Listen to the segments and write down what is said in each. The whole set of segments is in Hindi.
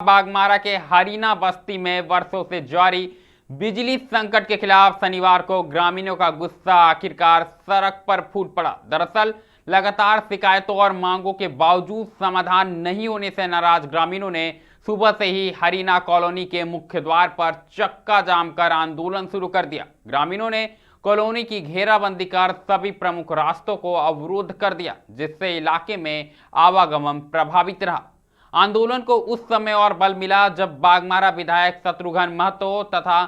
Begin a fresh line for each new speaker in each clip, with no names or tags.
बागमारा के हरीना बस्ती में वर्षों से जारी बिजली संकट के खिलाफ शनिवार को ग्रामीणों का गुस्सा आखिरकार सड़क पर फूट पड़ा। दरअसल लगातार शिकायतों और मांगों के बावजूद समाधान नहीं होने से नाराज ग्रामीणों ने सुबह से ही हरीना कॉलोनी के मुख्य द्वार पर चक्का जाम कर आंदोलन शुरू कर दिया। ग्रामीणों ने कॉलोनी की घेराबंदी कर सभी प्रमुख रास्तों को अवरुद्ध कर दिया, जिससे इलाके में आवागमन प्रभावित रहा। आंदोलन को उस समय और बल मिला जब बागमारा विधायक शत्रुघ्न महतो तथा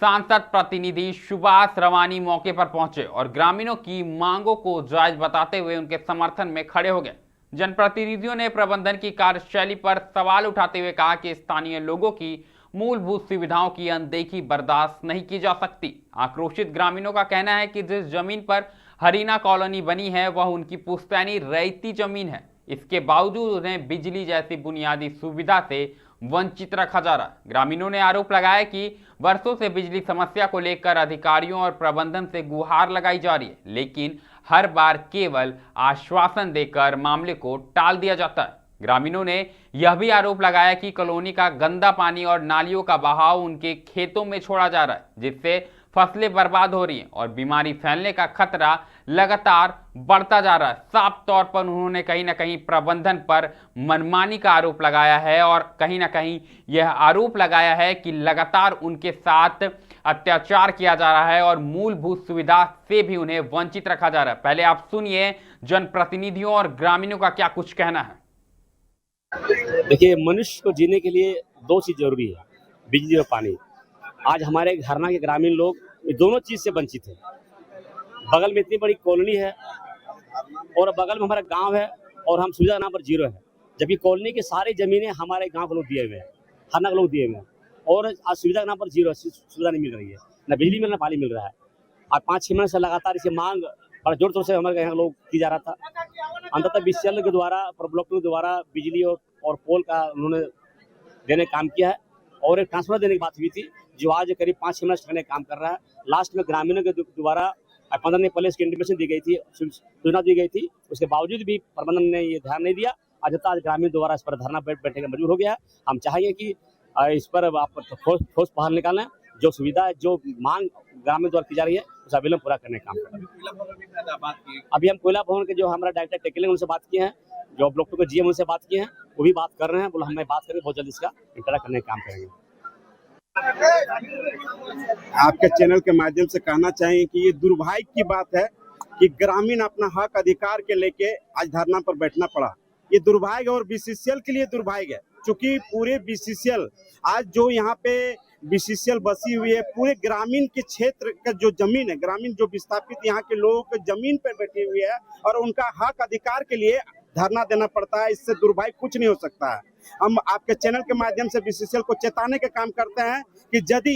सांसद प्रतिनिधि सुभाष रवानी मौके पर पहुंचे और ग्रामीणों की मांगों को जायज बताते हुए उनके समर्थन में खड़े हो गए। जनप्रतिनिधियों ने प्रबंधन की कार्यशैली पर सवाल उठाते हुए कहा कि स्थानीय लोगों की मूलभूत सुविधाओं की अनदेखी बर्दाश्त नहीं की जा सकती। आक्रोशित ग्रामीणों का कहना है कि जिस जमीन पर हरीना कॉलोनी बनी है वह उनकी पुश्तैनी रैयती जमीन है, इसके बावजूद उन्हें बिजली जैसी बुनियादी सुविधा से वंचित रखा जा रहा। ग्रामीणों ने आरोप लगाया कि वर्षों से बिजली समस्या को लेकर अधिकारियों और प्रबंधन से गुहार लगाई जा रही है, लेकिन हर बार केवल आश्वासन देकर मामले को टाल दिया जाता है। ग्रामीणों ने यह भी आरोप लगाया कि कॉलोनी का गंदा पानी और नालियों का बहाव उनके खेतों में छोड़ा जा रहा है, जिससे फसलें बर्बाद हो रही हैं और बीमारी फैलने का खतरा लगातार बढ़ता जा रहा है। साफ तौर पर उन्होंने कहीं ना कहीं प्रबंधन पर मनमानी का आरोप लगाया है और कहीं ना कहीं यह आरोप लगाया है कि लगातार उनके साथ अत्याचार किया जा रहा है और मूलभूत सुविधा से भी उन्हें वंचित रखा जा रहा है। पहले आप सुनिए जनप्रतिनिधियों और ग्रामीणों का क्या कुछ कहना है।
देखिए, मनुष्य को जीने के लिए दो चीज जरूरी है, बिजली और पानी। आज हमारे हरना के ग्रामीण लोग ये दोनों चीज से वंचित है। बगल में इतनी बड़ी कॉलोनी है और बगल में हमारा गांव है और हम सुविधा के नाम पर जीरो है, जबकि कॉलोनी की सारी जमीनें हमारे गांव के लोग दिए हुए हैं, हरना के लोग दिए हुए हैं और आज सुविधा के नाम पर जीरो, सुविधा नहीं मिल रही है, न बिजली मिल रहा, पानी मिल रहा है। आज 5-6 महीने से लगातार इसे मांग बड़ा जोर शोर से हमारे यहाँ लोग की जा रहा था। अंततः बीसीएल के द्वारा, ब्लॉक के द्वारा बिजली और पोल का उन्होंने देने काम किया है और एक ट्रांसफर देने की बात हुई थी, जो आज करीब 5-6 महीने से काम कर रहा है। लास्ट में ग्रामीणों के द्वारा 15 दिन पहले इसकी इंटीमेशन दी गई थी, सूचना दी गई थी, उसके बावजूद भी प्रबंधन ने ये ध्यान नहीं दिया। आज ग्रामीण द्वारा इस पर धरना बैठने का मजबूर हो गया है। हम चाहेंगे कि इस पर आप ठोस पहल निकालें, जो सुविधा, जो मांग ग्रामीण द्वारा की जा रही है उसे अविलंब पूरा करने का काम करें। अभी हम कोयला भवन के जो हमारा डायरेक्टर टेक्निकल उनसे बात किए हैं, जो ब्लॉक के GM उनसे बात किए हैं, वो भी बात कर रहे हैं। बोला हमें बात करेंगे, बहुत जल्दी इसका इंटरा करने का काम करेंगे।
आपके चैनल के माध्यम से कहना चाहिए कि ये दुर्भाग्य की बात है कि ग्रामीण अपना हक अधिकार के लेके आज धरना पर बैठना पड़ा। ये दुर्भाग्य और BCCL के लिए दुर्भाग्य है, क्योंकि पूरे BCCL आज जो यहाँ पे BCCL बसी हुई है, पूरे ग्रामीण के क्षेत्र का जो जमीन है, ग्रामीण जो विस्थापित यहाँ के लोगों के जमीन पर बैठी हुई है और उनका हक अधिकार के लिए धरना देना पड़ता है। इससे दुर्भाग्य कुछ नहीं हो सकता है। हम आपके चैनल के माध्यम से BCCL को चेताने का काम करते हैं कि यदि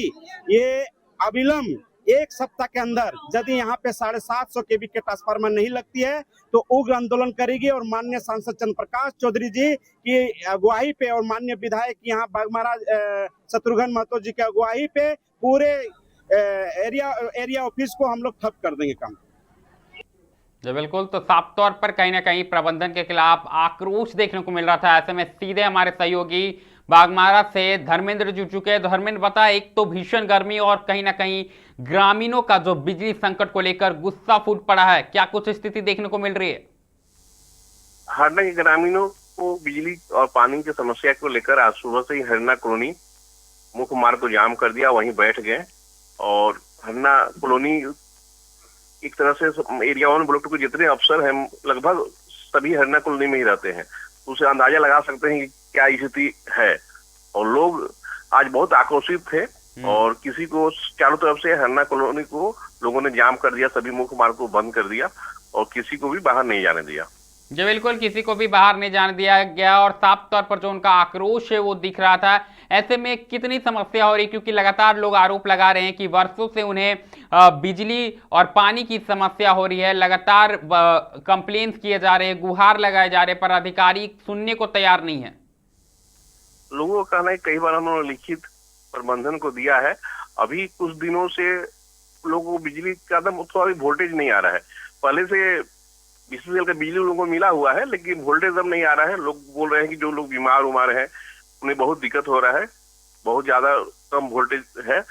ये अविलंब 1 सप्ताह के अंदर यदि यहाँ पे 750 kV के ट्रांसफार्मर नहीं लगती है तो उग्र आंदोलन करेगी और माननीय सांसद चंद्र प्रकाश चौधरी जी की अगुवाई पे और माननीय विधायक यहाँ बागमारा शत्रुघ्न महतो जी की अगुवाई पे पूरे एरिया ऑफिस को हम लोग ठप कर देंगे काम।
जी बिल्कुल, तो साफ तौर पर कहीं ना कहीं प्रबंधन के खिलाफ आक्रोश देखने को मिल रहा था। ऐसे में सीधे हमारे सहयोगी बागमारा से धर्मेंद्र जुड़ चुके हैं। धर्मेंद्र, बता, एक तो भीषण गर्मी और कहीं ना कहीं ग्रामीणों का जो बिजली संकट को लेकर गुस्सा फूट पड़ा है, क्या कुछ स्थिति देखने को मिल रही है?
हरना के ग्रामीणों को बिजली और पानी की समस्या को लेकर आज सुबह से ही हरना कॉलोनी मुख्य मार्ग को जाम कर दिया, वहीं बैठ गए और हरना कॉलोनी एक तरह से एरिया 1 ब्लॉक 2 के जितने अफसर हैं लगभग सभी हरना कॉलोनी में ही रहते हैं, उसे अंदाजा लगा सकते हैं कि क्या स्थिति है। और लोग आज बहुत आक्रोशित थे और किसी को चारों तरफ से हरना कॉलोनी को लोगों ने जाम कर दिया, सभी मुख्य मार्ग को बंद कर दिया और किसी को भी बाहर नहीं जाने दिया।
जी बिल्कुल, किसी को भी बाहर नहीं जाने दिया गया और साफ तौर पर जो उनका आक्रोश है वो दिख रहा था। ऐसे में कितनी समस्या हो रही, क्योंकि लगातार लोग आरोप लगा रहे हैं कि वर्षों से उन्हें बिजली और पानी की समस्या हो रही है, लगातार कंप्लेंट्स किए जा रहे हैं, गुहार लगाए जा रहे हैं, पर अधिकारी सुनने को तैयार नहीं है।
लोगों का कहना है, कई बार उन्होंने लिखित प्रबंधन को दिया है, अभी कुछ दिनों से लोगों को बिजली का थोड़ा भी वोल्टेज नहीं आ रहा है। पहले से BCCL का बिजली लोगों को मिला हुआ है, लेकिन वोल्टेज अब नहीं आ रहा है। लोग बोल रहे हैं कि जो लोग बीमार उमार हैं उन्हें बहुत दिक्कत हो रहा है, बहुत ज्यादा कम वोल्टेज है।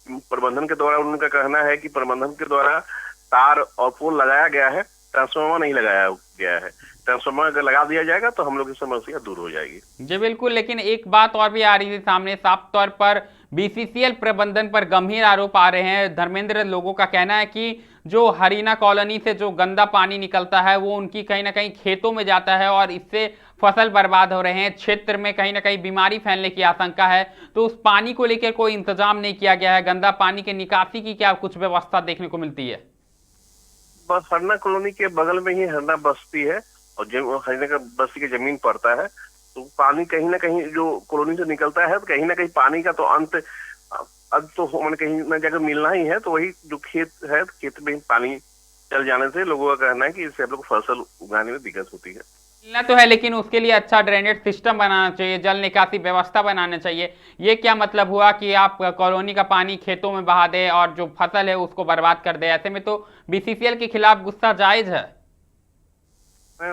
प्रबंधन के द्वारा उनका कहना है कि प्रबंधन के द्वारा तार और पोल लगाया गया है, ट्रांसफार्मर नहीं लगाया गया है। ट्रांसफार्मर अगर लगा दिया जाएगा तो हम लोग की समस्या दूर हो जाएगी।
जी बिल्कुल, लेकिन एक बात और भी आ रही थी सामने, साफ तौर पर बीसीसीएल प्रबंधन पर गंभीर आरोप आ रहे हैं। धर्मेंद्र, लोगों का कहना है कि जो हरीना कॉलोनी से जो गंदा पानी निकलता है वो उनकी कहीं ना कहीं खेतों में जाता है और इससे फसल बर्बाद हो रहे हैं, क्षेत्र में कहीं ना कहीं बीमारी फैलने की आशंका है। तो उस पानी को लेकर कोई इंतजाम नहीं किया गया है। गंदा पानी के निकासी की क्या कुछ व्यवस्था देखने को मिलती है?
बस हरना कॉलोनी के बगल में ही हरना बस्ती है और हरना का बस्ती की जमीन पड़ता है, तो पानी कहीं ना कहीं जो कॉलोनी से निकलता है तो कहीं ना कहीं पानी का तो अंत तो मैंने कहीं ना जाकर मिलना ही है। तो वही जो खेत है, खेत में पानी चल जाने से लोगों का कहना है कि इससे हम लोग फसल उगाने में दिक्कत होती है।
मिलना तो है, लेकिन उसके लिए अच्छा ड्रेनेज सिस्टम बनाना चाहिए, जल निकासी व्यवस्था बनाना चाहिए। ये क्या मतलब हुआ कि आप कॉलोनी का पानी खेतों में बहा दे और जो फसल है उसको बर्बाद कर दे? ऐसे में तो बीसीसीएल के खिलाफ गुस्सा जायज है।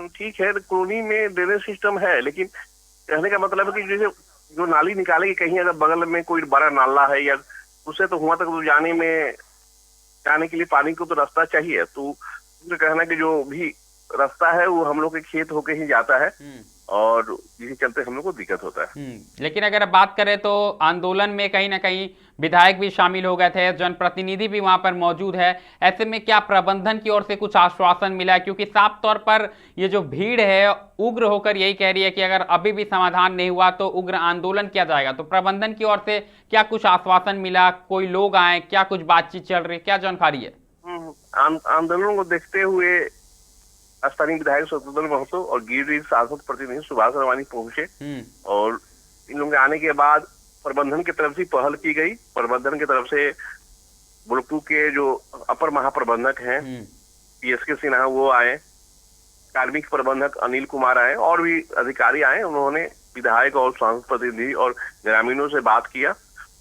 ठीक है, कॉलोनी में ड्रेनेज सिस्टम है, लेकिन कहने का मतलब है कि जैसे जो नाली निकालेगी, कहीं अगर बगल में कोई बड़ा नाला है या उससे तो वहां तक तो जाने के लिए पानी को तो रास्ता चाहिए। तो उनका कहना है कि जो भी रास्ता है वो हम लोग के खेत होके ही जाता है और इसी चलते हम लोग को दिक्कत होता है।
लेकिन अगर बात करें तो आंदोलन में कहीं ना कहीं विधायक भी शामिल हो गए थे, जनप्रतिनिधि भी वहां पर मौजूद है। ऐसे में क्या प्रबंधन की ओर से कुछ आश्वासन मिला है? क्योंकि साफ तौर पर ये जो भीड़ है उग्र होकर यही कह रही है कि अगर अभी भी समाधान नहीं हुआ तो उग्र आंदोलन किया जाएगा। तो प्रबंधन की ओर से क्या कुछ आश्वासन मिला? कोई लोग आए, क्या कुछ बातचीत चल रही, क्या जानकारी है?
आंदोलन को देखते हुए स्थानीय विधायक शत्रुघ्न महतो और गिरिडीह सांसद प्रतिनिधि सुभाष रवानी पहुंचे और इन लोगों के आने के बाद प्रबंधन की तरफ से पहल की गई। प्रबंधन की तरफ से बुलकू के जो अपर महाप्रबंधक हैं PSK सिन्हा वो आए, कार्मिक प्रबंधक अनिल कुमार आए और भी अधिकारी आए। उन्होंने विधायक और सांसद प्रतिनिधि और ग्रामीणों से बात किया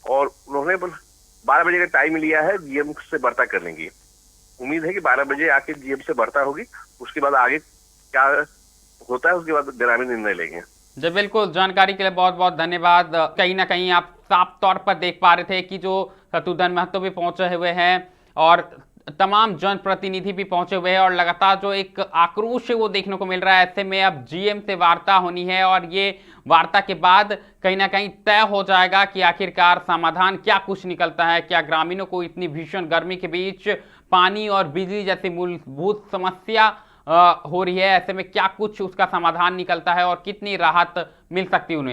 और उन्होंने 12 बजे का टाइम लिया है GM से वार्ता करने की। उम्मीद है कि 12 बजे आके GM से वार्ता होगी, उसके बाद आगे क्या होता है उसके बाद ग्रामीण निर्णय लेंगे।
जी बिल्कुल, जानकारी के लिए बहुत बहुत धन्यवाद। कहीं ना कहीं आप साफ तौर पर देख पा रहे थे कि जो शत्रुघ्न महतो भी पहुंचे हुए हैं और तमाम जनप्रतिनिधि भी पहुंचे हुए हैं और लगातार जो एक आक्रोश है वो देखने को मिल रहा है। ऐसे में अब GM से वार्ता होनी है और ये वार्ता के बाद कहीं ना कहीं तय हो जाएगा कि आखिरकार समाधान क्या कुछ निकलता है। क्या ग्रामीणों को इतनी भीषण गर्मी के बीच पानी और बिजली जैसी मूलभूत समस्या हो रही है, ऐसे में क्या कुछ उसका समाधान निकलता है और कितनी राहत मिल सकती है उन्हें?